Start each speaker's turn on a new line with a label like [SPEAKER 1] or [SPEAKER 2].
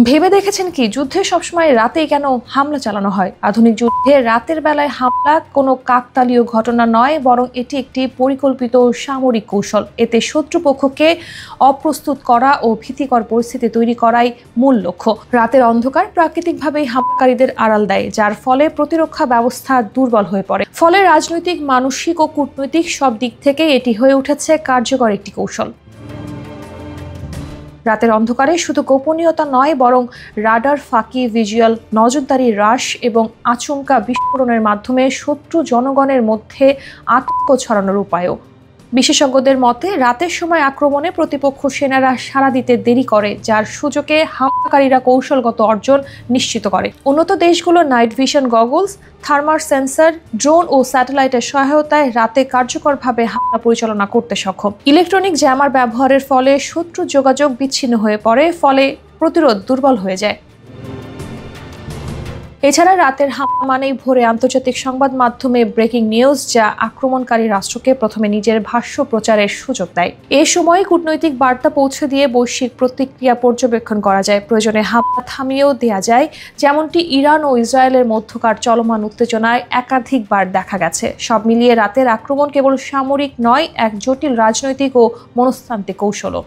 [SPEAKER 1] ভেবে দেখেছেন কি যুদ্ধে সবসময় রাতেই কেন হামলা চালানো হয়? আধুনিক যুদ্ধে রাতের বেলায় হামলা কোনো কাকতালীয় ঘটনা নয়, বরং এটি একটি পরিকল্পিত সামরিক কৌশল। এতে শত্রুপক্ষকে অপ্রস্তুত করা ও ভীতিকর পরিস্থিতি তৈরি করাই মূল লক্ষ্য। রাতের অন্ধকার প্রাকৃতিকভাবেই হামলাকারীদের আড়াল দেয়, যার ফলে প্রতিরক্ষা ব্যবস্থা দুর্বল হয়ে পড়ে। ফলে রাজনৈতিক, মানসিক ও কূটনৈতিক সব দিক থেকে এটি হয়ে উঠেছে কার্যকর একটি কৌশল। রাতের অন্ধকারে শুধু গোপনীয়তা নয়, বরং রাডার ফাঁকি, ভিজুয়াল নজরদারি হ্রাস এবং আচমকা বিস্ফোরণের মাধ্যমে শত্রু জনগণের মধ্যে আতঙ্ক ছড়ানোর উপায়ও। বিশেষজ্ঞদের মতে রাতের সময় আক্রমণে প্রতিপক্ষ সেনারা সাড়া দিতে দেরি করে, যার সুযোগে হামলাকারীরা কৌশলগত অর্জন নিশ্চিত করে। উন্নত দেশগুলো night vision goggles, thermal sensor, drone ও স্যাটেলাইটের সহায়তায় রাতে কার্যকরভাবে হামলা পরিচালনা করতে সক্ষম। ইলেকট্রনিক জ্যামার ব্যবহারের ফলে শত্রু যোগাযোগ বিচ্ছিন্ন হয়ে পড়ে, ফলে প্রতিরোধ দুর্বল হয়ে যায়। এছাড়া রাতের হামলা মানেই ভোরে আন্তর্জাতিক সংবাদ মাধ্যমে ব্রেকিং নিউজ, যা আক্রমণকারী রাষ্ট্রকে প্রথমে নিজের ভাষ্য প্রচারের সুযোগ দেয়। এ সময় কূটনৈতিক বার্তা পৌঁছে দিয়ে বৈশ্বিক প্রতিক্রিয়া পর্যবেক্ষণ করা যায়। প্রয়োজনে হামলা থামিয়েও দেয়া যায়, যেমনটি ইরান ও ইসরায়েলের মধ্যকার চলমান উত্তেজনায় একাধিকবার দেখা গেছে। সব মিলিয়ে রাতের আক্রমণ কেবল সামরিক নয়, এক জটিল রাজনৈতিক ও মনস্তান্ত্রিক কৌশলও।